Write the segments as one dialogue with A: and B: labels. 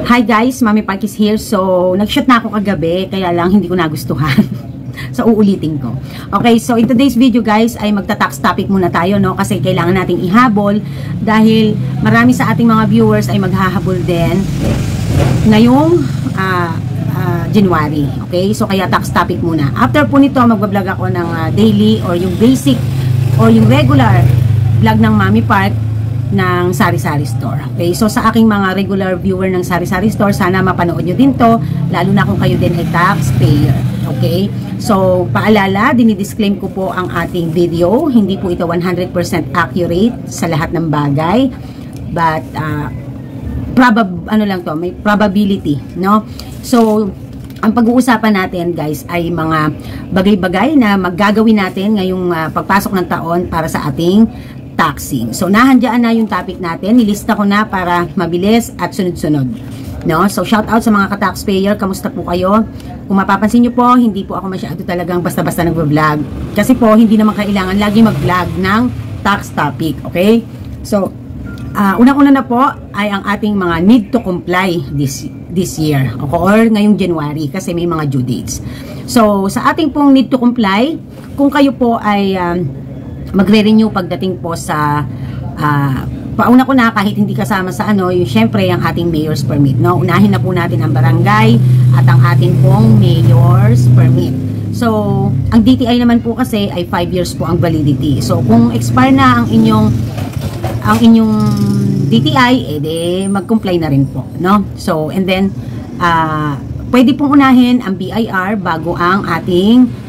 A: Hi guys, Mami Park is here. So, nag-shoot na ako kagabi, kaya lang hindi ko nagustuhan. So, uulitin ko. Okay, so in today's video guys, ay magta-tax topic muna tayo, no? Kasi kailangan nating ihabol dahil marami sa ating mga viewers ay maghahabol din ngayong January. Okay, so kaya tax topic muna. After po nito, magbablog ako ng daily or yung basic or yung regular vlog ng Mami Park ng Sari-Sari Store. Okay, so sa aking mga regular viewer ng Sari-Sari Store, sana mapanood nyo din to, lalo na kung kayo din ay taxpayer. Okay, so paalala, dinidisclaim ko po ang ating video, hindi po ito 100% accurate sa lahat ng bagay, but may probability, no? So ang pag-uusapan natin guys ay mga bagay-bagay na maggagawin natin ngayong pagpasok ng taon para sa ating taxing. So nahandyan na yung topic natin, nilista ko na para mabilis at sunod-sunod, no? So shout out sa mga ka-taxpayer, kamusta po kayo? Kung mapapansin nyo po, hindi po ako masyado talagang basta-basta nagvo-vlog kasi po hindi naman kailangan lagi mag-vlog ng tax topic. Okay, so unang-una na po ay ang ating mga need to comply this year, or ngayong January kasi may mga due dates. So sa ating pong need to comply, kung kayo po ay magre-renew pagdating po sa pauna ko na, kahit hindi kasama sa yung syempre ang ating mayor's permit, no? Unahin na po natin ang barangay at ang ating pong mayor's permit. So ang DTI naman po kasi ay 5 years po ang validity. So kung expire na ang inyong DTI, edi mag-comply na rin po, no? So and then pwede pong unahin ang BIR bago ang ating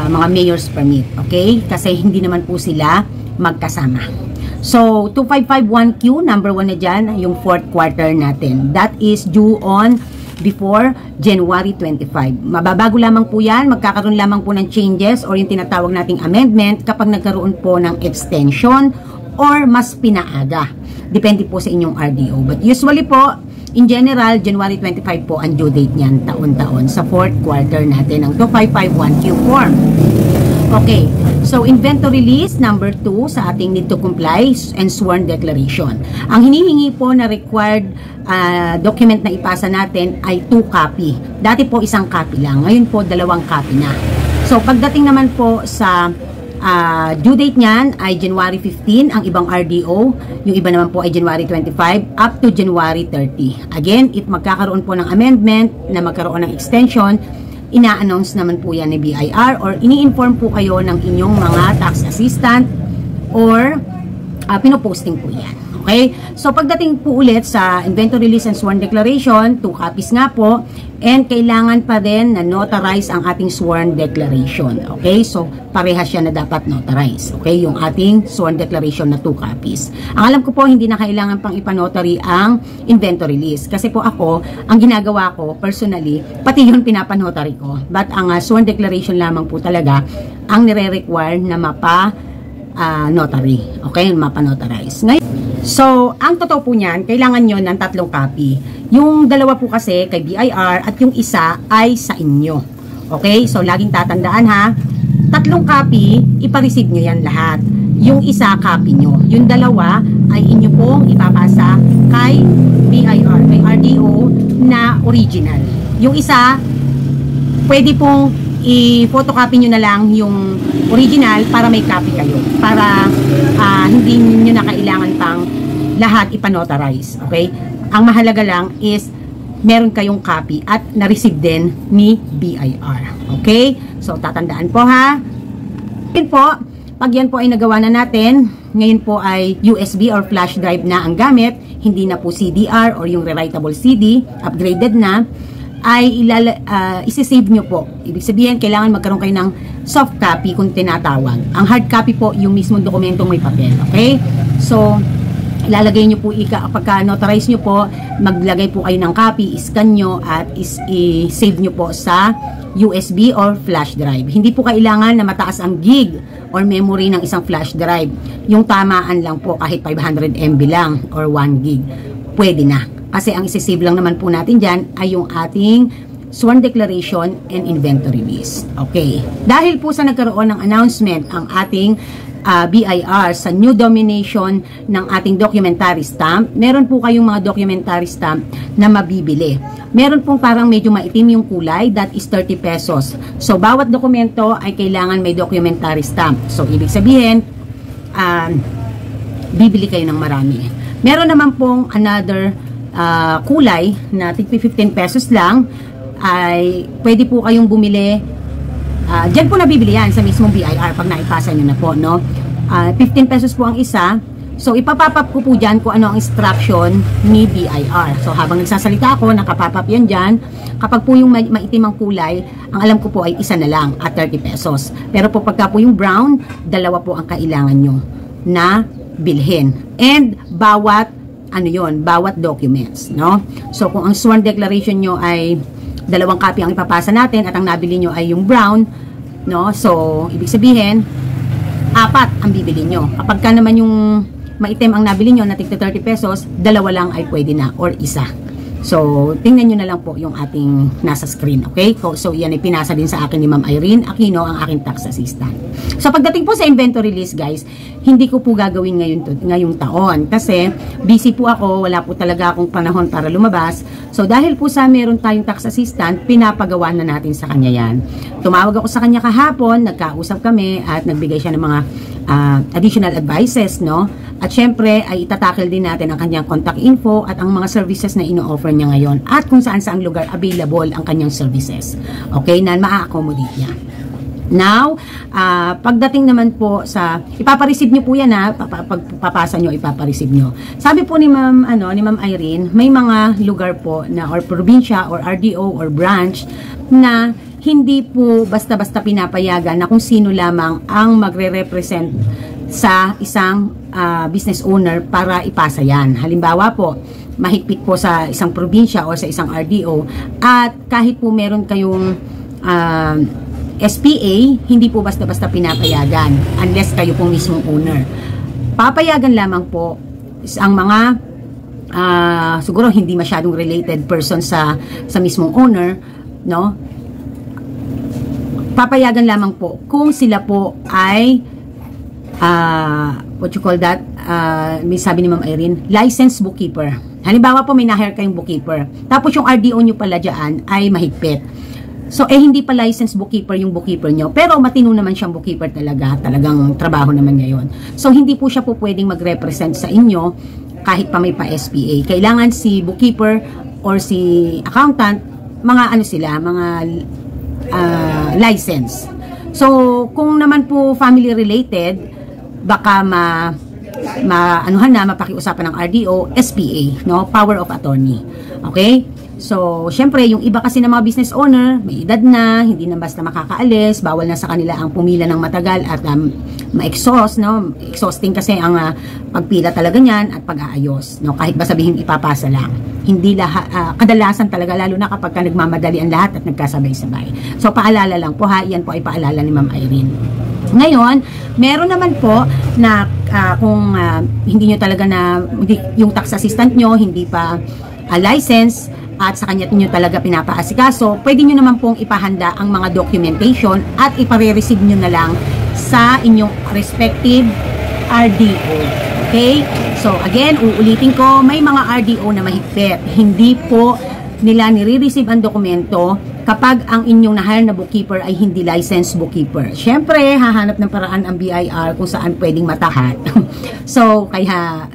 A: mga mayor's permit, okay? Kasi hindi naman po sila magkasama. So 2551Q, number 1 na dyan, yung 4th quarter natin. That is due on before January 25. Mababago lamang po yan, magkakaroon lamang po ng changes or yung tinatawag nating amendment kapag nagkaroon po ng extension or mas pinaaga. Depende po sa inyong RDO. But usually po, in general, January 25 po ang due date niyan taon-taon sa 4th quarter natin ng 2551Q form. Okay, so inventory list number 2 sa ating need to comply and sworn declaration. Ang hinihingi po na required document na ipasa natin ay 2 copy. Dati po 1 copy lang, ngayon po 2 copy na. So pagdating naman po sa due date niyan ay January 15 ang ibang RDO, yung iba naman po ay January 25 up to January 30. Again, if magkakaroon po ng amendment na magkaroon ng extension, ina-announce naman po yan ni BIR or ini-inform po kayo ng inyong mga tax assistant or pinoposting po yan. Okay? So pagdating po ulit sa inventory list and sworn declaration, 2 copies nga po, and kailangan pa din na notarize ang ating sworn declaration. Okay? So parehas siya na dapat notarize. Okay? Yung ating sworn declaration na 2 copies. Ang alam ko po, hindi na kailangan pang ipanotary ang inventory list. Kasi po ako, ang ginagawa ko personally, pati yun pinapanotary ko. But ang sworn declaration lamang po talaga ang nire-require na notary. Okay? Mapanotarize. Ngayon, so, ang totoo po niyan, kailangan nyo ng 3 copy. Yung 2 po kasi kay BIR at yung isa ay sa inyo. Okay? So, laging tatandaan ha. 3 copy, ipa-receive nyo yan lahat. Yung isa, copy nyo. Yung 2 ay inyo pong ipapasa kay BIR, kay RDO na original. Yung isa, pwede pong i-photocopy nyo na lang yung original para may copy kayo. Para hindi nyo na kailangan pang lahat ipanotarize. Okay? Ang mahalaga lang is meron kayong copy at na-receive din ni BIR. Okay? So, tatandaan po ha. Ngayon po, pag yan po ay nagawa na natin, ngayon po ay USB or flash drive na ang gamit, hindi na po CDR or yung rewritable CD, upgraded na, ay isi-save nyo po. Ibig sabihin, kailangan magkaroon kayo ng soft copy kung tinatawag. Ang hard copy po, yung mismong dokumentong may papel. Okay? So, ilalagay nyo po, pagka notarize nyo po, maglagay po kayo ng copy, iscan nyo, at i-save nyo po sa USB or flash drive. Hindi po kailangan na mataas ang gig or memory ng isang flash drive. Yung tamaan lang po, kahit 500 MB lang or 1 gig, pwede na. Kasi ang isi-save lang naman po natin dyan ay yung ating sworn declaration and inventory list. Okay. Dahil po sa nagkaroon ng announcement ang ating BIR sa new domination ng ating documentary stamp, meron po kayong mga documentary stamp na mabibili. Meron pong parang medyo maitim yung kulay, that is 30 pesos. So, bawat dokumento ay kailangan may documentary stamp. So, ibig sabihin, bibili kayo ng marami. Meron naman pong another kulay na 15 pesos lang, ay pwede po kayong bumili. Diyan po nabibili yan sa mismong BIR pag naipasa nyo na po, no? 15 pesos po ang isa. So, ipapapap ko po dyan kung ano ang instruction ni BIR. So, habang nagsasalita ako, nakapapap yan dyan. Kapag po yung maitim ang kulay, ang alam ko po ay isa na lang at 30 pesos. Pero po pagka po yung brown, dalawa po ang kailangan nyo na bilhin. And bawat, bawat documents, no? So, kung ang sworn declaration nyo ay 2 copy ang ipapasa natin at ang nabili nyo ay yung brown, no? So, ibig sabihin, 4 ang bibili nyo. Kapag ka naman yung maitim ang nabili nyo na tigta 30 pesos, 2 lang ay pwede na or isa. So, tingnan nyo na lang po yung ating nasa screen, okay? So, yan ay pinasa din sa akin ni Ma'am Irene Aquino, ang aking tax assistant. So, pagdating po sa inventory list, guys, hindi ko po gagawin ngayong taon kasi busy po ako, wala po talaga akong panahon para lumabas. So, dahil po sa meron tayong tax assistant, pinapagawa na natin sa kanya yan. Tumawag ako sa kanya kahapon, nagkausap kami at nagbigay siya ng mga additional advices, no? At syempre ay itatakil din natin ang kanyang contact info at ang mga services na ino-offer niya ngayon at kung saan-saang lugar available ang kanyang services. Okay, na maa-accommodate niya. Now, pagdating naman po sa ipapareceive niyo po yan, pagpapasa niyo, ipapareceive niyo. Sabi po ni Ma'am Irene, may mga lugar po na or probinsya or RDO or branch na hindi po basta-basta pinapayagan na kung sino lamang ang magre-represent sa isang business owner para ipasa yan. Halimbawa po, mahigpit po sa isang probinsya o sa isang RDO at kahit po meron kayong SPA, hindi po basta-basta pinapayagan unless kayo po mismong owner. Papayagan lamang po ang mga siguro hindi masyadong related person sa mismong owner, no? Papayagan lamang po kung sila po ay what you call that, may sabi ni Ma'am Irene, licensed bookkeeper. Halimbawa po may na-hire kayong bookkeeper, tapos yung RDO nyo pala dyan ay mahigpit. So, hindi pa licensed bookkeeper yung bookkeeper nyo, pero matino naman siyang bookkeeper talagang trabaho naman ngayon. So, hindi po siya po pwedeng mag-represent sa inyo kahit pa may pa SPA. Kailangan si bookkeeper or si accountant, mga mga license. So, kung naman po family related, baka mapakiusapan ng RDO, SPA, no? Power of attorney. Okay? So, syempre, yung iba kasi ng mga business owner, may edad na, hindi na basta makakaalis, bawal na sa kanila ang pumila ng matagal at ma-exhaust, no? Exhausting kasi ang pagpila talaga niyan at pag-aayos, no? Kahit ba sabihin ipapasa lang. Hindi lahat, kadalasan talaga, lalo na kapag nagmamadali ang lahat at nagkasabay-sabay. So, paalala lang po ha, yan po ay paalala ni Ma'am Irene. Ngayon, meron naman po na kung hindi nyo talaga yung tax assistant nyo, hindi pa license, at sa kanya nyo talaga pinapaasikaso, pwede nyo naman pong ipahanda ang mga documentation at ipare-receive nyo na lang sa inyong respective RDO. Okay? So, again, uulitin ko, may mga RDO na mahigpit. Hindi po nila nire-receive ang dokumento kapag ang inyong na-hire na bookkeeper ay hindi licensed bookkeeper. Siyempre, hahanap ng paraan ang BIR kung saan pwedeng matahat. So, kaya,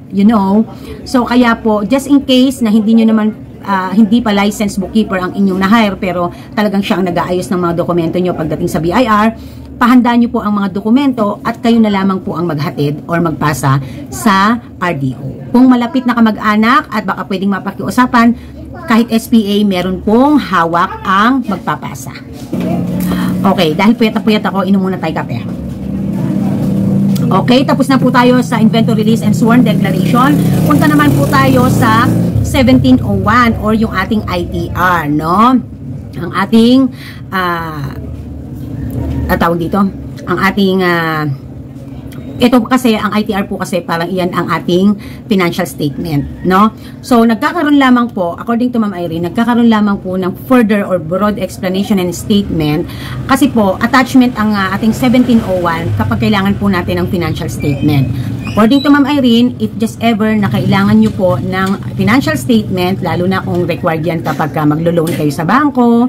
A: so, kaya po, just in case na hindi nyo naman hindi pa licensed bookkeeper ang inyong na-hire pero talagang siya ang nag-aayos ng mga dokumento nyo pagdating sa BIR, pahandaan nyo po ang mga dokumento at kayo na lamang po ang maghatid or magpasa sa RDO. Kung malapit na kamag-anak at baka pwedeng mapakiusapan, kahit SPA, meron pong hawak ang magpapasa. Okay, dahil puyat ako, inom muna tayo kape. Okay, tapos na po tayo sa inventory list and sworn declaration. Punta naman po tayo sa 1701 or yung ating ITR, no? Ang ating tawag dito, ang ating ito kasi, ang ITR po kasi parang iyan ang ating financial statement, no? So, nagkakaroon lamang po, according to Ma'am Irene, nagkakaroon lamang po ng further or broad explanation and statement kasi po, attachment ang ating 1701 kapag kailangan po natin ng financial statement. According to Ma'am Irene, if just ever na kailangan nyo po ng financial statement, lalo na kung required yan kapag maglo-loan kayo sa bangko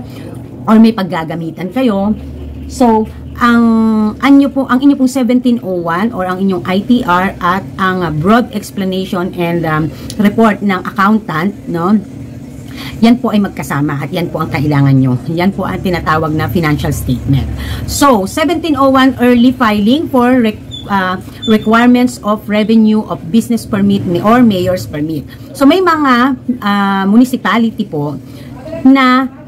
A: or may paggagamitan kayo, so, ang inyo pong 1701 or ang inyong ITR at ang broad explanation and report ng accountant, no? Yan po ay magkasama at yan po ang kailangan nyo. Yan po ang tinatawag na financial statement. So, 1701 early filing for requirements of revenue of business permit or mayor's permit. So, may mga municipality po na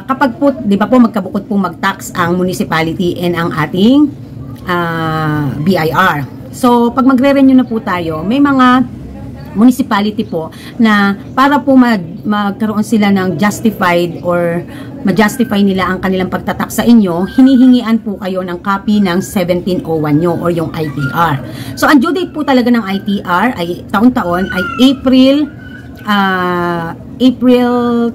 A: kapag po, di ba po, magkabukod pong mag-tax ang municipality and ang ating BIR. So, pag magre-renew na po tayo, may mga municipality po na para po magkaroon sila ng justified or ma-justify nila ang kanilang pagtatak sa inyo, hinihingian po kayo ng copy ng 1701 nyo or yung ITR. So, ang due date po talaga ng ITR ay taon-taon ay April 25.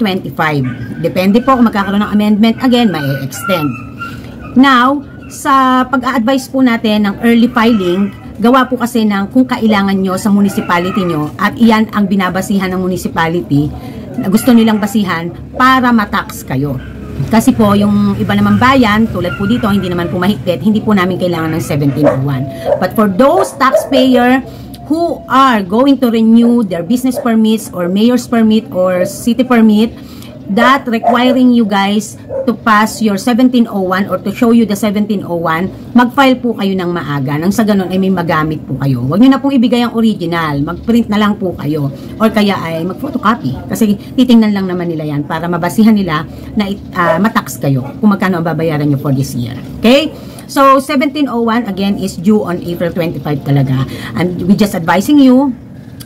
A: Depende po kung magkakaroon ng amendment, again, may extend. Now, sa pag-a-advise po natin ng early filing, gawa po kasi ng kung kailangan nyo sa municipality nyo at iyan ang binabasihan ng municipality na gusto nilang basihan para matax kayo. Kasi po, yung iba naman bayan, tulad po dito, hindi naman po mahigpit, hindi po namin kailangan ng 1701. But for those taxpayer who are going to renew their business permits or mayor's permit or city permit that requiring you guys to pass your 1701 or to show you the 1701, mag-file po kayo ng maaga. Nang sa ganun ay may magamit po kayo. Huwag nyo na pong ibigay ang original. Mag-print na lang po kayo. Or kaya ay mag-photocopy. Kasi titingnan lang naman nila yan para mabasihan nila na matax kayo kung magkano ang babayaran nyo for this year. Okay? So, 1701 again is due on April 25 talaga. And we just advising you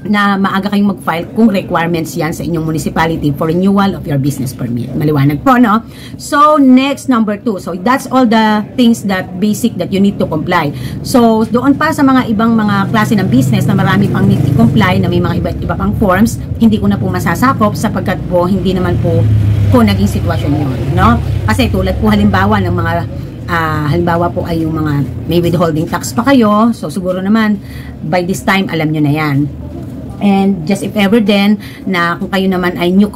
A: na maaga kayong mag-file kung requirements yan sa inyong municipality for renewal of your business permit. Maliwanag po, no? So, next, number 2. So, that's all the things that basic that you need to comply. So, doon pa sa mga ibang mga klase ng business na marami pang need to comply, na may mga iba pang forms, hindi ko na po masasakop sapagkat po hindi naman po naging sitwasyon yun, no? Kasi tulad po halimbawa ng mga halimbawa po ay yung mga may withholding tax pa kayo, so siguro naman by this time alam nyo na yan. And just if ever then na kung kayo naman ay new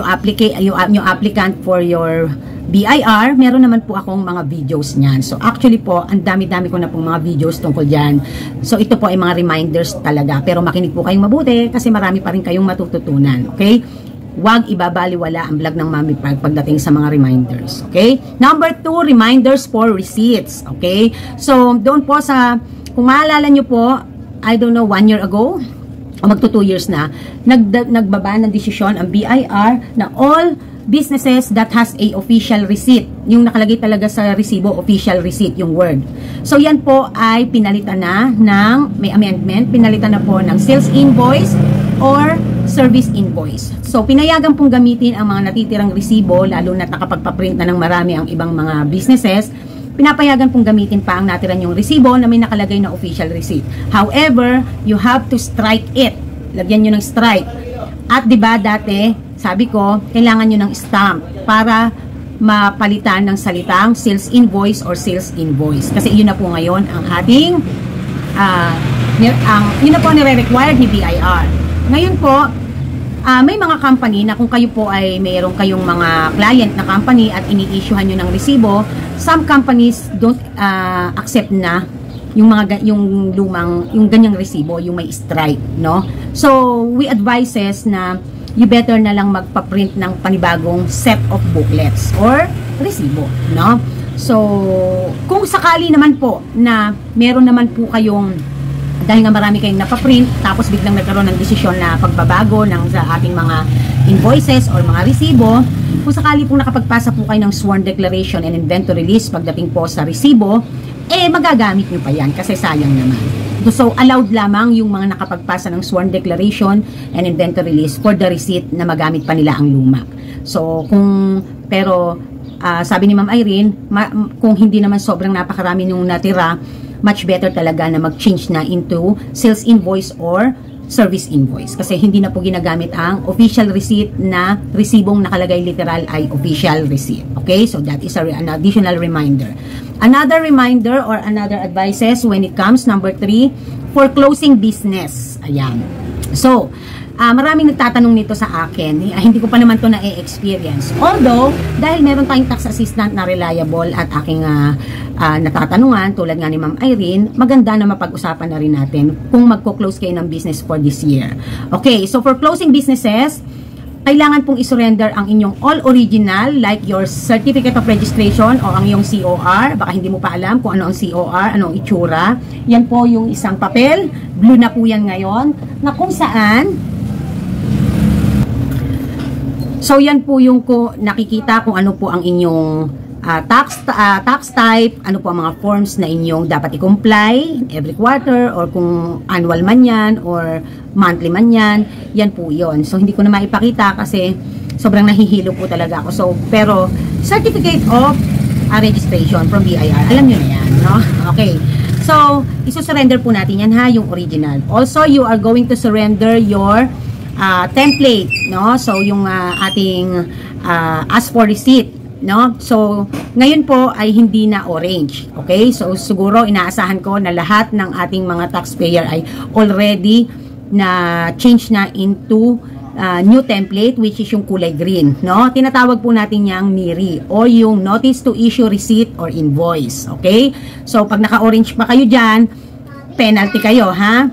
A: applicant for your BIR, meron naman po akong mga videos niyan. So actually po, ang dami-dami ko na pong mga videos tungkol diyan. So ito po ay mga reminders talaga, pero makinig po kayong mabuti kasi marami pa rin kayong matututunan. Okay? Huwag ibabaliwala ang vlog ng Mami Park pagdating sa mga reminders. Okay? Number 2, reminders for receipts. Okay? So, doon po sa, kung maalala nyo po, I don't know, 1 year ago, o magto 2 years na, nagbaba ng desisyon ang BIR na all businesses that has a official receipt. Yung nakalagay talaga sa resibo, official receipt, yung word. So, yan po ay pinalitan na ng, may amendment, pinalitan na po ng sales invoice or service invoice. So, pinayagan pong gamitin ang mga natitirang resibo, lalo na nakapagpaprint na ng marami ang ibang mga businesses, pinapayagan pong gamitin pa ang natiran yung resibo na may nakalagay na official receipt. However, you have to strike it. Lagyan nyo ng strike. At diba dati, sabi ko, kailangan nyo ng stamp para mapalitan ng salitang sales invoice or sales invoice. Kasi yun na po ngayon ang ating, yun na po nire-required ni BIR. Ngayon po, may mga company na kung kayo po ay mayroong kayong mga client na company at ini-issuehan nyo ng resibo, some companies don't accept na yung ganyang resibo, yung may strike, no? So, we advises na you better na lang magpa-print ng panibagong set of booklets or resibo, no? So, kung sakali naman po na meron naman po kayong dahil nga marami kayong napaprint, tapos biglang nagkaroon ng desisyon na pagbabago sa ating mga invoices or mga resibo, kung sakali pong nakapagpasa po kayo ng sworn declaration and inventory list pagdating po sa resibo, magagamit nyo pa yan kasi sayang naman. So, allowed lamang yung mga nakapagpasa ng sworn declaration and inventory list for the receipt na magamit pa nila ang luma. So, sabi ni Ma'am Irene, kung hindi naman sobrang napakarami nung natira, much better talaga na mag-change na into sales invoice or service invoice. Kasi hindi na po ginagamit ang official receipt na resibong nakalagay literal ay official receipt. Okay? So that is an additional reminder. Another reminder or another advices when it comes, number 3, for closing business. Ayan. So, maraming nagtatanong nito sa akin. Hindi ko pa naman to na-experience. Although, dahil meron tayong tax assistant na reliable at aking natatanungan, tulad nga ni Ma'am Irene, maganda na mapag-usapan na rin natin kung magko-close kayo ng business for this year. Okay, so for closing businesses, kailangan pong isurrender ang inyong all original like your certificate of registration o ang iyong COR. Baka hindi mo pa alam kung ano ang COR, ano ang itsura. Yan po yung isang papel. Blue na po yan ngayon. Na kung saan, so yan po yung nakikita kung ano po ang inyong tax type, ano po ang mga forms na inyong dapat i-comply every quarter or kung annual man yan or monthly man yan, yan po yon. So hindi ko na maipakita kasi sobrang nahihilo po talaga ako. So pero certificate of registration from BIR, alam nyo na yan, no? Okay. So isusurrender po natin yan ha, yung original. Also, you are going to surrender your template, no? So yung ating ask for receipt, no? So ngayon po ay hindi na orange. Okay? So siguro inaasahan ko na lahat ng ating mga taxpayer ay already na change na into new template, which is yung kulay green, no? Tinatawag po natin yang NIRI o yung Notice to Issue Receipt or Invoice. Okay? So pag naka-orange pa kayo dyan, penalty kayo, ha?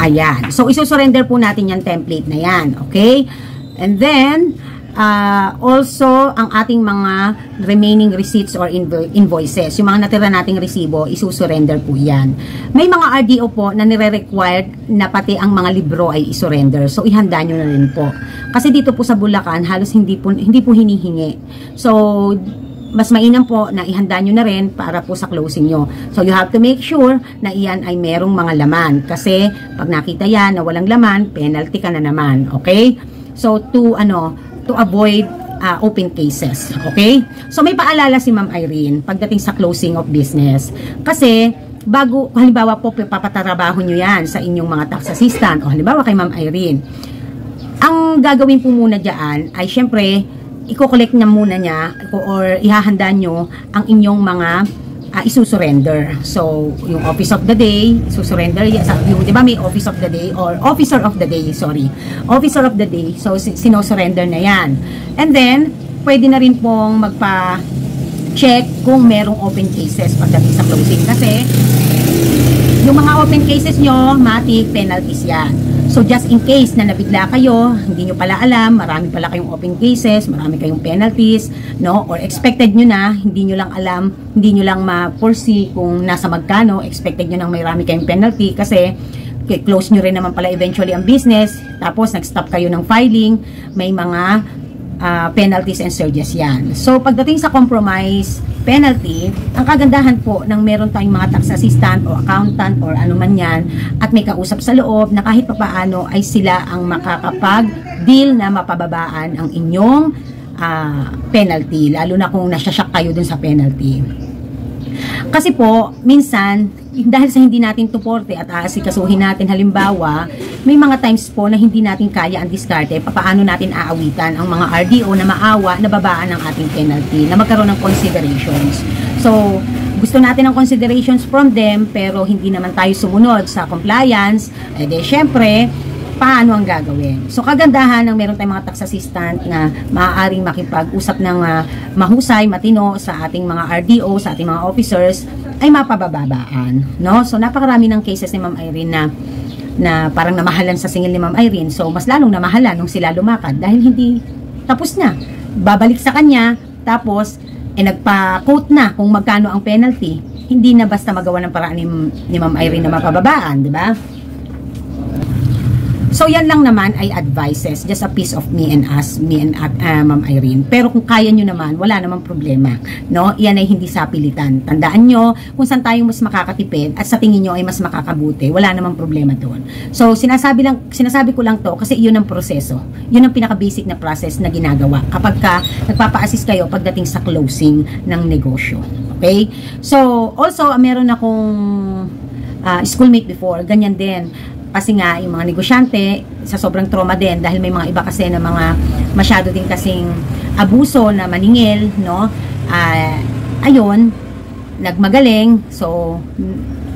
A: Ayan. So, isusurrender po natin yung template na yan. Okay? And then, also, ang ating mga remaining receipts or invoices, yung mga natira nating resibo, isusurrender po yan. May mga RDO po na nire-required na pati ang mga libro ay isurrender. So, ihanda nyo na rin po. Kasi dito po sa Bulacan, halos hindi po hinihingi. So, mas mainam po na ihanda nyo na rin para po sa closing nyo. So, you have to make sure na iyan ay merong mga laman. Kasi, pag nakita yan na walang laman, penalty ka na naman. Okay? So, to avoid open cases. Okay? So, may paalala si Ma'am Irene pagdating sa closing of business. Kasi, bago, halimbawa po, papatrabaho nyo yan sa inyong mga tax assistant. O halimbawa kay Ma'am Irene. Ang gagawin po muna dyan ay, syempre, i-collect na muna niya or ihahanda nyo ang inyong mga isusurrender. So, yung office of the day, isusurrender yung, di ba may office of the day or officer of the day, sorry. Officer of the day. So, sinosurrender na yan. And then, pwede na rin pong magpa-check kung merong open cases pagdating sa closing. Kasi, yung mga open cases nyo, matik, penalties yan. So, just in case na nabigla kayo, hindi nyo pala alam, marami pala kayong open cases, marami kayong penalties, no? Or expected nyo na, hindi nyo lang alam, hindi nyo lang ma-foresee kung nasa magkano, expected nyo nang marami kayong penalty kasi close nyo rin naman pala eventually ang business, tapos nag-stop kayo ng filing, may mga penalties and surges yan. So, pagdating sa compromise penalty, ang kagandahan po ng meron tayong mga tax assistant o accountant or ano man yan at may kausap sa loob na kahit papaano ay sila ang makakapag-deal na mapababaan ang inyong penalty, lalo na kung nasyasyak kayo dun sa penalty. Kasi po, minsan, dahil sa hindi natin tuporte at aasikasuhin natin, halimbawa, may mga times po na hindi natin kaya ang diskarte, paano natin aawitan ang mga RDO na maawa, na babaan ng ating penalty, na magkaroon ng considerations. So, gusto natin ng considerations from them, pero hindi naman tayo sumunod sa compliance, eh di syempre, paano ang gagawin? So, kagandahan ng meron tayong mga tax assistant na maaaring makipag-usap ng mahusay, matino sa ating mga RDO, sa ating mga officers, ay mapabababaan, no? So, napakarami ng cases ni Ma'am Irene na parang namahalan sa singil ni Ma'am Irene. So, mas lalong namahalan nung sila lumakad dahil hindi tapos na. Babalik sa kanya, tapos, nagpa-quote na kung magkano ang penalty. Hindi na basta magawa ng paraan ni Ma'am Irene na mapababaan, di ba? So, yan lang naman ay advices. Just a piece of me and Ma'am Irene. Pero kung kaya nyo naman, wala namang problema. No? Yan ay hindi sapilitan. Tandaan nyo kung saan tayo mas makakatipid at sa tingin nyo ay mas makakabuti. Wala namang problema doon. So, sinasabi ko lang to kasi yun ang proseso. Yun ang pinaka-basic na process na ginagawa kapag nagpapa-assist kayo pagdating sa closing ng negosyo. Okay? So, also, meron akong schoolmate before, ganyan din. Kasi nga, yung mga negosyante, sa sobrang trauma din, dahil may mga iba kasi na mga masyado din kasing abuso na maningil, no? Ayun, nagmagaling, so,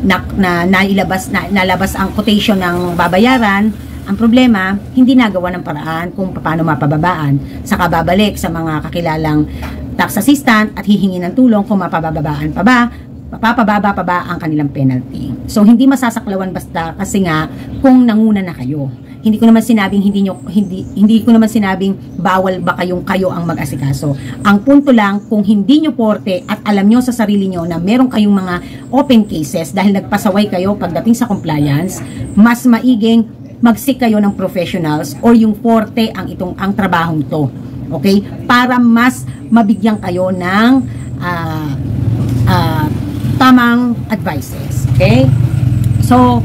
A: nalabas ang quotation ng babayaran. Ang problema, hindi nagawa ng paraan kung paano mapababaan. Saka babalik sa mga kakilalang tax assistant at hihingi ng tulong kung mapababaan pa ba, mapapababa pa ba ang kanilang penalty. So, hindi masasaklawan basta kasi nga kung nanguna na kayo. Hindi ko naman sinabing hindi ko naman sinabing bawal ba kayo ang mag-asikaso. Ang punto lang, kung hindi nyo porte at alam nyo sa sarili nyo na meron kayong mga open cases dahil nagpasaway kayo pagdating sa compliance, mas maiging mag-seek kayo ng professionals or yung forte ang trabahong to. Okay? Para mas mabigyan kayo ng tamang advices. Okay? So,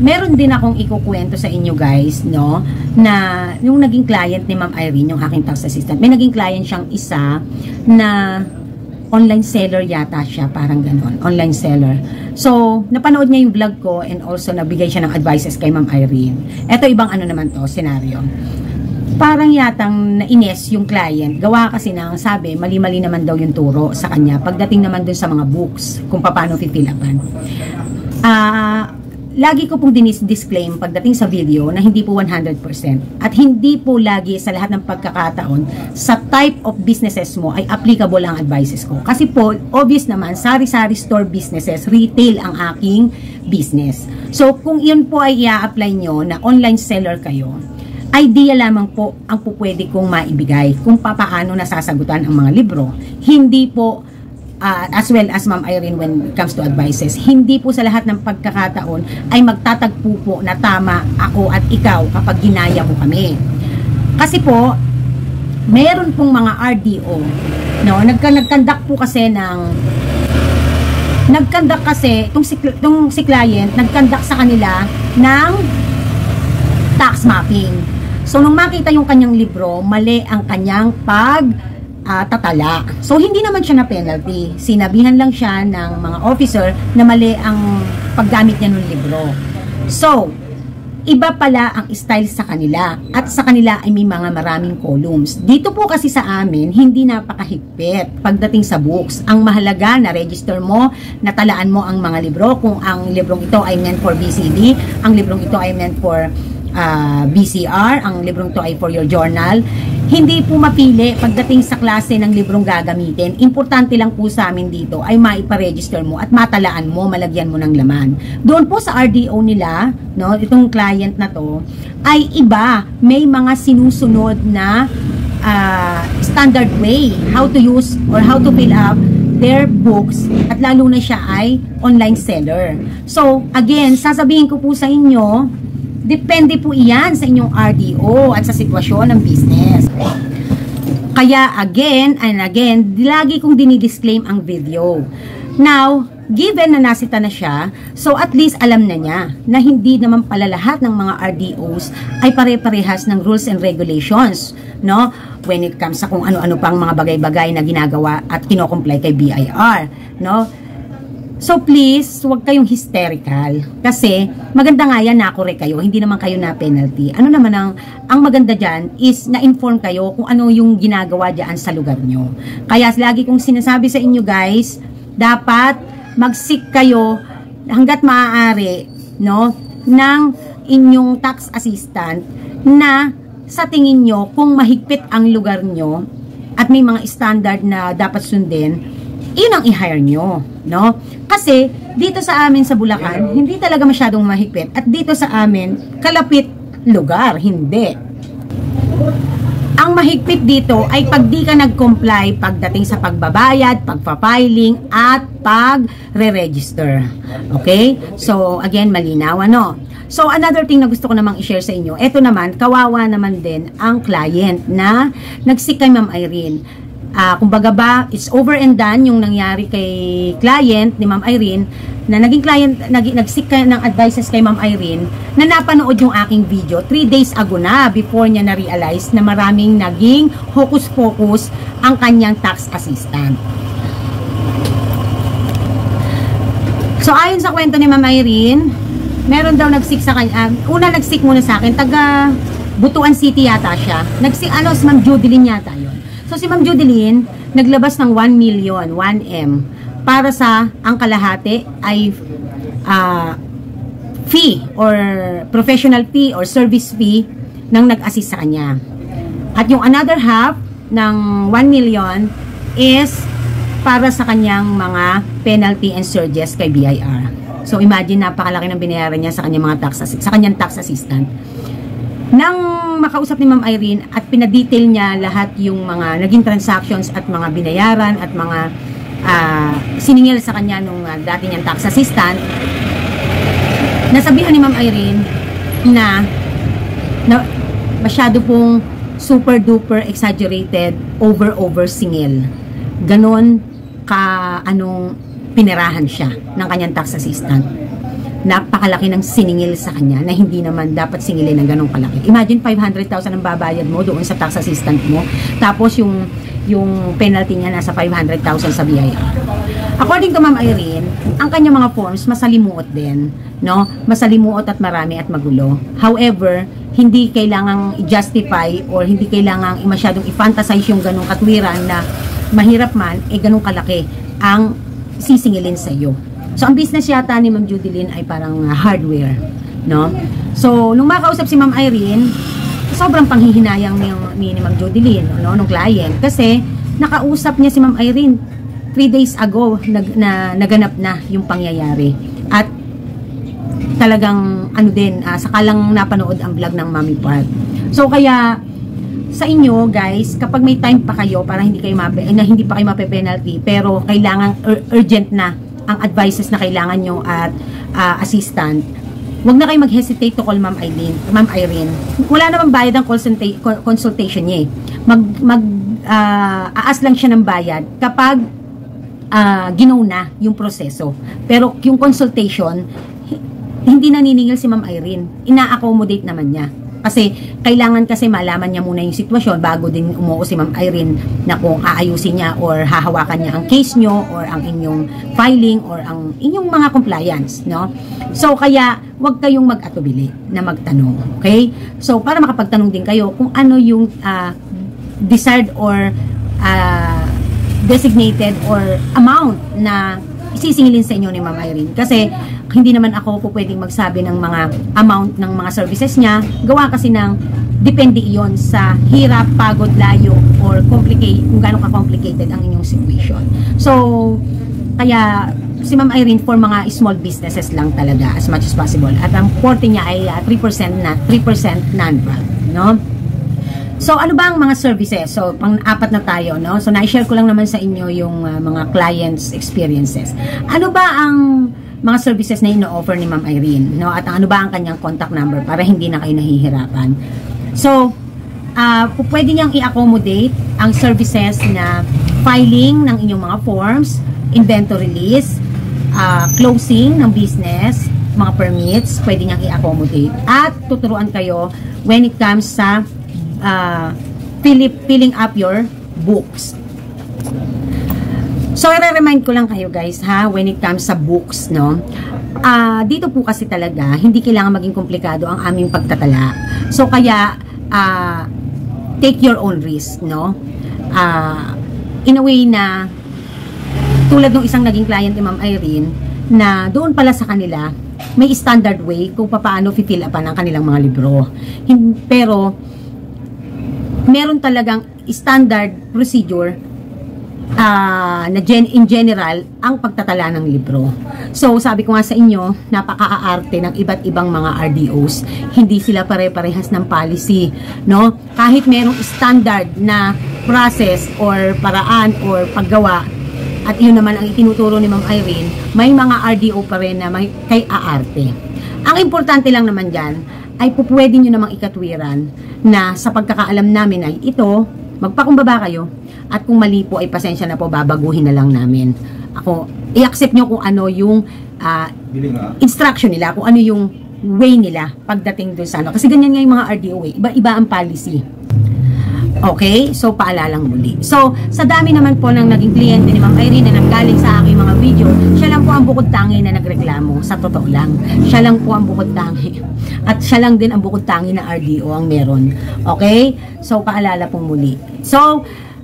A: meron din akong ikukwento sa inyo guys, no, na yung naging client ni Ma'am Irene, yung aking tax assistant, may naging client siyang isa na online seller yata siya, parang ganon, online seller. So, napanood niya yung vlog ko and also nabigay siya ng advices kay Ma'am Irene. Eto ibang ano naman to, scenario. Parang yatang nainis yung client. Gawa kasi ng sabi, mali-mali naman daw yung turo sa kanya. Pagdating naman dun sa mga books, kung paano pipilapan. Lagi ko pong disclaim pagdating sa video na hindi po 100%. At hindi po lagi sa lahat ng pagkakataon sa type of businesses mo ay applicable ang advices ko. Kasi po, obvious naman, sari-sari store businesses, retail ang aking business. So, kung iyon po ay i-apply nyo na online seller kayo, idea lamang po ang pupwede kong maibigay kung paano nasasagutan ang mga libro. Hindi po as well as Ma'am Irene when it comes to advices, hindi po sa lahat ng pagkakataon ay magtatagpo po na tama ako at ikaw kapag ginaya mo kami. Kasi po, meron pong mga RDO, no? Nagkandak po kasi itong si client, nagkandak sa kanila ng tax mapping. So, nung makita yung kanyang libro, mali ang kanyang tatala. So, hindi naman siya na penalty. Sinabihan lang siya ng mga officer na mali ang paggamit niya ng libro. So, iba pala ang style sa kanila. At sa kanila ay may mga maraming columns. Dito po kasi sa amin, hindi napakahigpit pagdating sa books. Ang mahalaga na register mo, natalaan mo ang mga libro. Kung ang librong ito ay meant for BCD, ang librong ito ay meant for BCR, ang librong ito ay for your journal. Hindi po mapili pagdating sa klase ng librong gagamitin. Importante lang po sa amin dito ay maipa-register mo at matalaan mo, malagyan mo ng laman. Doon po sa RDO nila, no, itong client na to, ay iba, may mga sinusunod na standard way how to use or how to fill up their books at lalo na siya ay online seller. So, again, sasabihin ko po sa inyo, depende po iyan sa inyong RDO at sa sitwasyon ng business. Kaya again and again, lagi kong dinidisclaim ang video. Now, given na nasita na siya, so at least alam na niya na hindi naman pala lahat ng mga RDOs ay pare-parehas ng rules and regulations, no? When it comes sa kung ano-ano pang mga bagay-bagay na ginagawa at kinocomply kay BIR, no? So please, huwag kayong hysterical. Kasi maganda nga yan na correct kayo, hindi naman kayo na penalty. Ano naman ang maganda dyan is na-inform kayo kung ano yung ginagawa dyan sa lugar nyo. Kaya lagi kong sinasabi sa inyo guys, dapat mag-seek kayo hanggat maaari, no, ng inyong tax assistant na sa tingin nyo kung mahigpit ang lugar nyo at may mga standard na dapat sundin, yun ang i-hire nyo, no? Kasi, dito sa amin sa Bulacan, hindi talaga masyadong mahigpit. At dito sa amin, kalapit lugar, hindi. Ang mahigpit dito ay pag di ka nag-comply pagdating sa pagbabayad, pagpa-filing, at pag-re-register. Okay? So, again, malinaw, ano? So, another thing na gusto ko namang i-share sa inyo, eto naman, kawawa naman din ang client na nag-seek kay Ma'am Irene. Kumbaga ba, it's over and done yung nangyari kay client ni Ma'am Irene, na naging client, nag-seek ng advices kay Ma'am Irene, na napanood yung aking video 3 days ago na before niya na-realize na maraming naging hocus-pocus ang kanyang tax assistant. So, ayon sa kwento ni Ma'am Irene, meron daw nag-sick sa kanya. Una nag-sick muna sa akin, taga Butuan City yata siya. Nag-sick, si Ma'am Judeline yata yun. So, si Ma'am Judeline, naglabas ng 1 million, 1M, para sa, ang kalahati ay fee or professional fee or service fee ng nag-assist sa kanya. At yung another half ng 1 million is para sa kanyang mga penalty and surges kay BIR. So imagine, napakalaki ng binayaran niya sa kanyang mga tax assistant. Nang makausap ni Ma'am Irene at pinadetail niya lahat yung mga naging transactions at mga binayaran at mga siningil sa kanya nung dati niyang tax assistant, nasabihan ni Ma'am Irene na masyado pong super duper exaggerated, over singil. Ganon pinirahan siya ng kanyang tax assistant. Napakalaki ng siningil sa kanya na hindi naman dapat singilin ng ganong kalaki. Imagine 500,000 ang babayad mo doon sa tax assistant mo, tapos yung penalty niya nasa 500,000 sa BIR. According to Ma'am Irene, ang kanyang mga forms masalimuot din, no? Masalimuot at marami at magulo. However, hindi kailangang i-justify or hindi kailangang masyadong i-fantasize yung ganong katwiran na mahirap man, ganong kalaki ang sisingilin sa iyo. So, ang business yata ni Ma'am Judeline ay parang hardware, no? So, nung makausap si Ma'am Irene, sobrang panghihinayang ni Ma'am Judeline, no, nung client. Kasi, nakausap niya si Ma'am Irene 3 days ago, naganap na yung pangyayari. At, talagang, sakalang napanood ang vlog ng Mami Park. So, kaya, sa inyo, guys, kapag may time pa kayo, para hindi pa kayo mape-penalty, pero kailangan urgent na ang advices na kailangan nyo at assistant, huwag na kayo mag-hesitate to call Ma'am Irene. Wala namang bayad ang consultation niya eh. Aas lang siya ng bayad kapag ginaw na yung proseso. Pero yung consultation, hindi naniningil si Ma'am Irene. Ina-accommodate naman niya. Kasi kailangan malaman niya muna yung sitwasyon bago din umuo si Ma'am Irene na kung aayusin niya or hahawakan niya ang case nyo or ang inyong filing or ang inyong mga compliance, no? So, kaya wag kayong mag-atubili na magtanong, okay? So, para makapagtanong din kayo kung ano yung desired or designated or amount na isisingilin sa inyo ni Ma'am Irene. Kasi hindi naman ako po pwedeng magsabi ng mga amount ng mga services niya. Gawa kasi ng depende iyon sa hirap, pagod, layo, or kung gaano ka-complicated ang inyong situation. So, kaya si Ma'am Irene for mga small businesses lang talaga as much as possible. At ang forte niya ay 3% non-bank, no? So, ano ba ang mga services? So, pang-apat na tayo, no? So, na-share ko lang naman sa inyo yung mga clients' experiences. Ano ba ang mga services na ino-offer ni Ma'am Irene, no? At ano ba ang kanyang contact number para hindi na kayo nahihirapan? So, pwede niyang i-accommodate ang services na filing ng inyong mga forms, inventory list, closing ng business, mga permits, pwede niyang i-accommodate. At tuturuan kayo when it comes sa filling up your books. So, i-remind ko lang kayo guys ha, when it comes sa books, no? Dito po kasi talaga, hindi kailangan maging komplikado ang aming pagtatala. So, kaya, take your own risk, no? In a way na, tulad ng isang naging client ni Ma'am Irene, na doon pala sa kanila, may standard way kung paano fill upan ang kanilang mga libro. Pero, meron talagang standard procedure in general ang pagtatala ng libro. So, sabi ko nga sa inyo, napaka-aarte ng iba't ibang mga RDOs. Hindi sila pare-parehas ng policy, no? Kahit merong standard na process or paraan or paggawa, at yun naman ang itinuturo ni Ma'am Irene, may mga RDO pa rin na may kay aarte. Ang importante lang naman dyan, ay pwede nyo namang ikatwiran na sa pagkakaalam namin ay ito, magpakumbaba kayo, at kung mali po ay pasensya na po, babaguhin na lang namin. I-accept nyo kung ano yung instruction nila, kung ano yung way nila pagdating doon sa ano. Kasi ganyan nga yung mga RDO, iba-iba ang policy. Okay? So, paalalang muli. So, sa dami naman po ng naging kliyente ni Ma'am Irene na nanggaling sa aking mga video, siya lang po ang bukod tangi na nagreklamo. Sa totoo lang. Siya lang po ang bukod tangi. At siya lang din ang bukod tangi na RDO ang meron. Okay? So, paalala pong muli. So,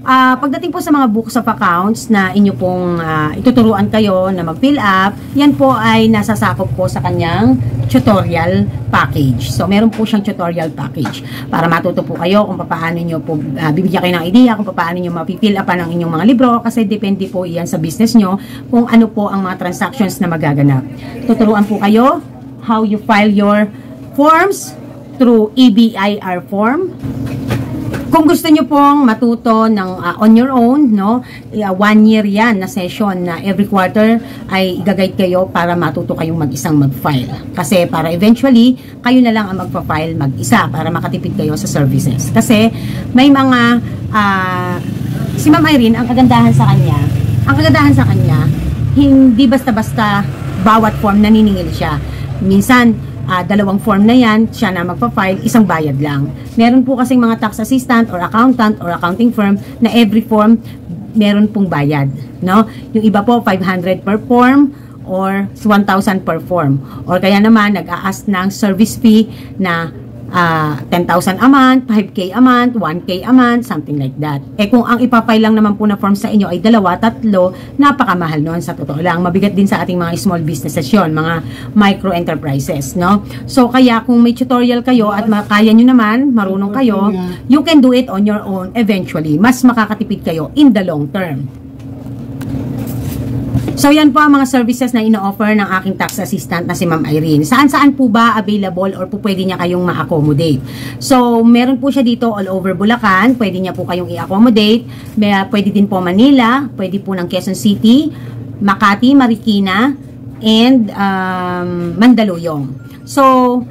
A: pagdating po sa mga books of accounts na inyo pong ituturuan kayo na mag-fill up, yan po ay nasasakop po sa kanyang tutorial package. So, meron po siyang tutorial package para matuto po kayo kung paano nyo po, bibigyan kayo ng idea kung paano nyo mapifill up ang inyong mga libro kasi depende po iyan sa business nyo kung ano po ang mga transactions na magaganap. Tuturuan po kayo how you file your forms through EBIR form. Kung gusto nyo pong matuto ng on your own, no, 1 year yan na session na every quarter ay i-guide kayo para matuto kayong mag-isang mag-file. Kasi para eventually, kayo na lang ang magpa-file mag-isa para makatipid kayo sa services. Kasi may mga, si Ma'am Irene, ang kagandahan sa kanya, hindi basta-basta bawat form naniningil siya. Minsan, 2 form na yan, siya na magpa-file, isang bayad lang. Meron po kasing mga tax assistant or accountant or accounting firm na every form meron pong bayad, no? Yung iba po 500 per form or 1,000 per form. Or kaya naman nag-a-ask ng service fee na 10,000 a month, 5K a month, 1K a month, something like that. Eh kung ang ipapay lang naman po na form sa inyo ay 2, 3, napakamahal nun sa totoo lang. Mabigat din sa ating mga small businesses yon, mga micro enterprises, no? So kaya kung may tutorial kayo at kaya nyo naman, marunong kayo, you can do it on your own eventually. Mas makakatipid kayo in the long term. So, yan po ang mga services na ino-offer ng aking tax assistant na si Ma'am Irene. Saan-saan po ba available or po pwede niya kayong ma-accommodate? So, meron po siya dito all over Bulacan. Pwede niya po kayong i-accommodate. Pwede din po Manila. Pwede po ng Quezon City, Makati, Marikina, and Mandaluyong. So,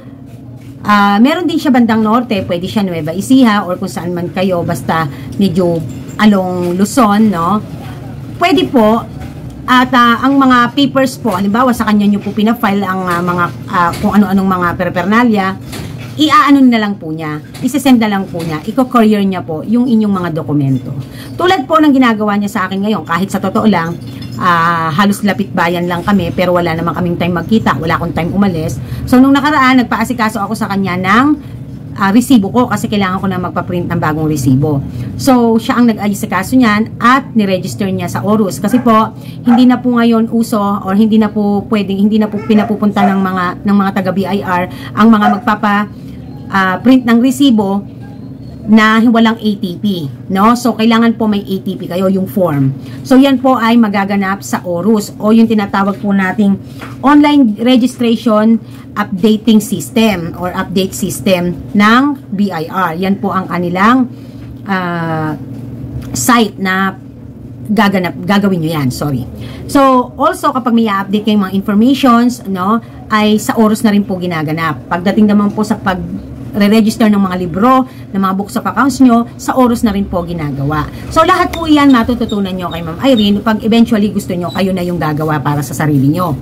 A: meron din siya bandang norte. Pwede siya Nueva Ecija or kung saan man kayo. Basta medyo along Luzon, no? Pwede po. At ang mga papers po, halimbawa sa kanya nyo po pinafile ang mga kung ano-anong mga perpernalya, iaano na lang po niya, isesend na lang po niya, i-courier niya po yung inyong mga dokumento. Tulad po ng ginagawa niya sa akin ngayon, kahit sa totoo lang, halos lapit bayan lang kami, pero wala naman kaming time magkita, wala akong time umalis. So, nung nakaraan, nagpaasikaso ako sa kanya ng resibo ko kasi kailangan ko na magpa-print ng bagong resibo. So, siya ang nag-ayos sa kaso niyan at ni-register niya sa ORUS. Kasi po, hindi na po ngayon uso or hindi na po pinapupunta ng mga taga-BIR ang mga print ng resibo na walang ATP, no? So, kailangan po may ATP kayo, yung form. So, yan po ay magaganap sa ORUS o yung tinatawag po nating online registration updating system or update system ng BIR. Yan po ang kanilang site na gagawin nyo yan, sorry. So, also, kapag may update kayong mga informations, no, ay sa ORUS na rin po ginaganap. Pagdating naman po sa re-register ng mga libro, ng mga books of accounts nyo, sa ORUS na rin po ginagawa. So, lahat po yan matututunan nyo kay Ma'am Irene pag eventually gusto nyo, kayo na yung gagawa para sa sarili nyo.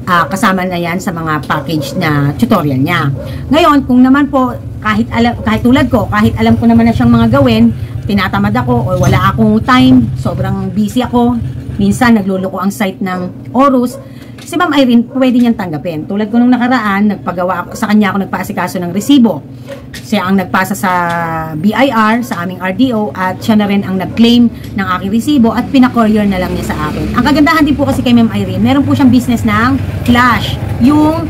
A: Kasama na yan sa mga package na tutorial niya. Ngayon, kung naman po, kahit tulad ko, kahit alam ko naman na siyang mga gawin, tinatamad ako o wala akong time, sobrang busy ako, minsan nagluloko ang site ng ORUS, si Ma'am Irene, pwede niyang tanggapin. Tulad ko nung nakaraan, nagpagawa ako, sa kanya ako nagpaasikaso ng resibo. Siya ang nagpasa sa BIR, sa aming RDO, at siya na rin ang nag-claim ng aking resibo at pina-courier na lang niya sa akin. Ang kagandahan din po kasi kay Ma'am Irene, meron po siyang business ng Flash. Yung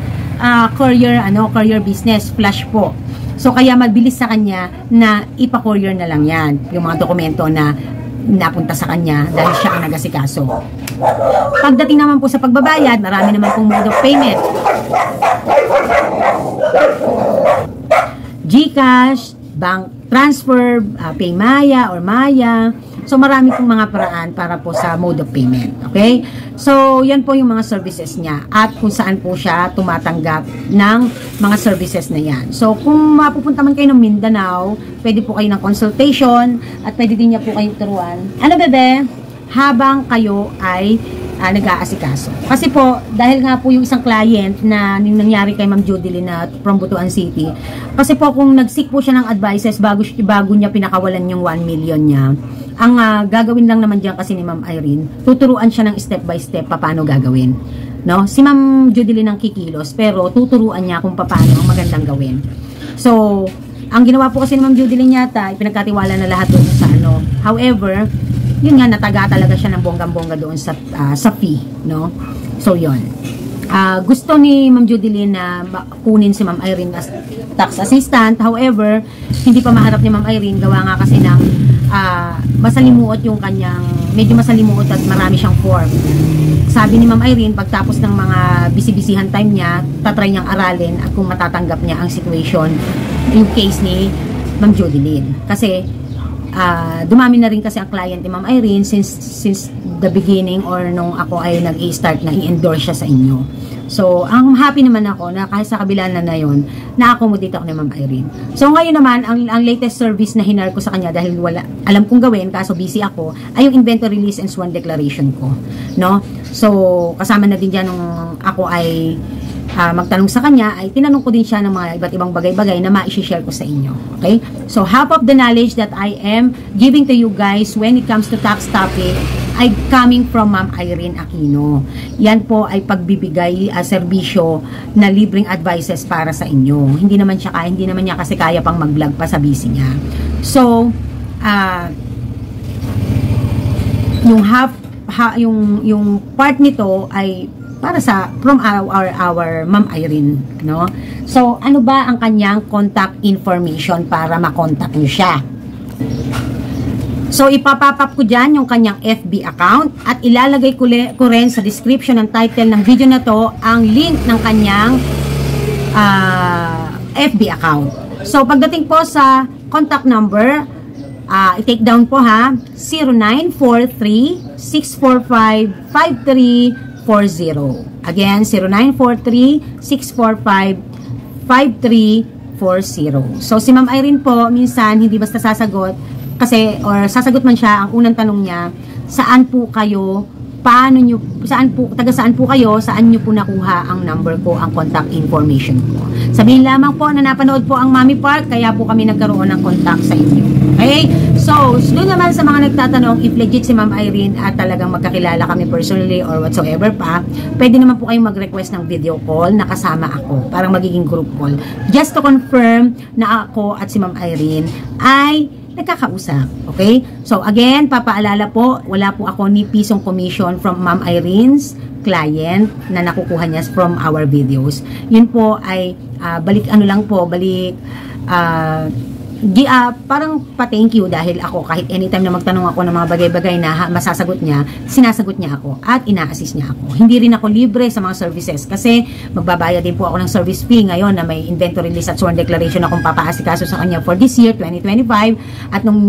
A: courier business, Flash po. So, kaya mabilis sa kanya na ipa-courier na lang yan. Yung mga dokumento na napunta sa kanya dahil siya ang nag-asikaso. Pagdating naman po sa pagbabayad, marami naman pong mode of payment. GCash, bank transfer, Paymaya or Maya. So, marami pong mga paraan para po sa mode of payment. Okay? So, yan po yung mga services niya at kung saan po siya tumatanggap ng mga services na yan. So, kung mapupunta man kayo ng Mindanao, pwede po kayo ng consultation at pwede din niya po kayong turuan. Ano, bebe? Habang kayo ay nag-aasikaso. Kasi po, dahil nga po yung isang client na yung nangyari kay Ma'am Judeline na from Butuan City, kasi po kung nag-seek po siya ng advices bago niya pinakawalan yung 1 million niya, ang gagawin lang naman diyan kasi ni Ma'am Irene, tuturuan siya ng step by step paano gagawin. No? Si Ma'am Judeline ang kikilos, pero tuturuan niya kung paano ang magandang gawin. So, ang ginawa po kasi ni Ma'am Judeline yata, ipinagkatiwala na lahat doon sa ano. However, yun nga, nataga talaga siya ng bonggang-bongga doon sa fee, no? So, yun. Gusto ni Ma'am Judeline na kunin si Ma'am Irene as tax assistant. However, hindi pa maharap ni Ma'am Irene. Gawa nga kasi ng masalimuot yung kanyang, medyo masalimuot at marami siyang form. Sabi ni Ma'am Irene, pagtapos ng mga busy-busyhan time niya, tatry niyang aralin at kung matatanggap niya ang situation, yung case ni Ma'am Judeline. Kasi, dumami na rin kasi ang client ni Ma'am Irene since the beginning or nung ako ay nag-i-start na i-endorse siya sa inyo. So, ang happy naman ako na kahit sa kabila na yun, na-accommodate ako ni Ma'am Irene. So, ngayon naman, ang latest service na hinar ko sa kanya dahil wala, alam kong gawin, kaso busy ako, ay yung inventory list and sworn declaration ko. No? So, kasama na din dyan nung ako ay magtanong sa kanya, ay tinanong ko din siya ng mga iba't ibang bagay-bagay na ma-share ko sa inyo. Okay? So, half of the knowledge that I am giving to you guys when it comes to tax topic ay coming from Ma'am Irene Aquino. Yan po ay pagbibigay serbisyo na libreng advices para sa inyo. Hindi naman niya kasi kaya pang mag-vlog pa sa busy niya. So, yung part nito ay para sa from our Ma'am Irene, no? So, ano ba ang kanyang contact information para ma-contact niyo siya? So, ipapapap ko dyan yung kanyang FB account at ilalagay ko rin sa description ng title ng video na to ang link ng kanyang FB account. So, pagdating po sa contact number, i-take down po ha, 0943-645-5340. Again, 0943-645-5340. So, si Ma'am Irene po, minsan, hindi basta sasagot, kasi, or sasagot man siya, ang unang tanong niya, saan po kayo, taga saan po kayo, saan nyo po nakuha ang number ko, ang contact information ko. Sabihin lamang po na napanood po ang Mommy Park, kaya po kami nagkaroon ng contact sa inyo. Okay? So, doon naman sa mga nagtatanong, if legit si Ma'am Irene at talagang magkakilala kami personally or whatsoever pa, pwede naman po kayong mag-request ng video call na kasama ako, parang magiging group call. Just to confirm na ako at si Ma'am Irene ay nagkakausap. Okay? So, again, papaalala po, wala po ako ni pisong commission from Ma'am Irene's client na nakukuha niya from our videos. Yun po ay parang pa-thank you dahil ako kahit anytime na magtanong ako ng mga bagay-bagay na masasagot niya, sinasagot niya ako at ina-assist niya ako. Hindi rin ako libre sa mga services kasi magbabayad din po ako ng service fee ngayon na may inventory list at sworn declaration akong papaasikaso sa kanya for this year, 2025, at nung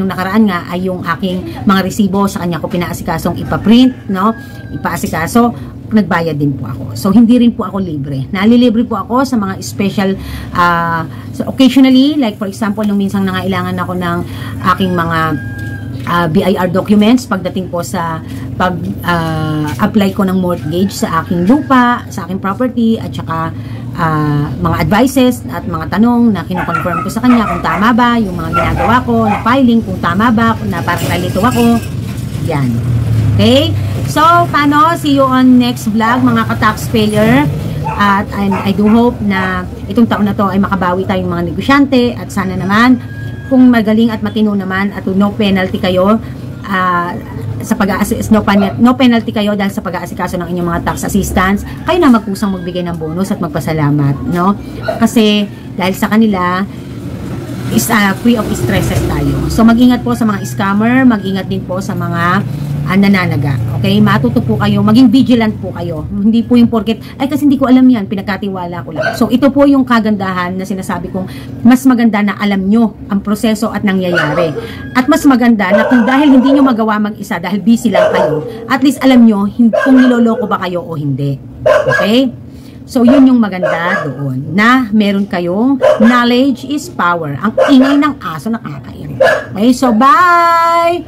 A: nakaraan nga ay yung aking mga resibo sa kanya ko pinaasikasong ipaprint, no? Ipaasikaso, nagbayad din po ako. So, hindi rin po ako libre. Nalilibre po ako sa mga special, so occasionally, like for example, nung minsang nangailangan ako ng aking mga BIR documents pagdating po sa pag-apply ko ng mortgage sa aking lupa, sa aking property, at saka mga advices at mga tanong na kinoconfirm ko sa kanya kung tama ba yung mga ginagawa ko, na filing, kung tama ba, na parang nalito ako. Yan. Okay? So, paano? See you on next vlog, mga ka-taxpayer. At I do hope na itong taon na to ay makabawi tayong mga negosyante at sana naman kung magaling at matino naman at no penalty kayo no penalty kayo dahil sa pag-aasikaso ng inyong mga tax assistants, kayo na magkusang magbigay ng bonus at magpasalamat, no? Kasi dahil sa kanila is free of stresses tayo. So, mag-ingat po sa mga scammer, mag-ingat din po sa mga nananaga. Okay? Matuto po kayo, maging vigilant po kayo. Hindi po yung porket, ay kasi hindi ko alam yan, pinagkatiwala ko lang. So, ito po yung kagandahan na sinasabi kong mas maganda na alam nyo ang proseso at nangyayari. At mas maganda na kung dahil hindi nyo magawa mag-isa, dahil busy lang kayo, at least alam nyo kung niloloko ba kayo o hindi. Okay? So, yun yung maganda doon, na meron kayong knowledge is power. Ang ingay ng aso nakakairit. Okay? So, bye!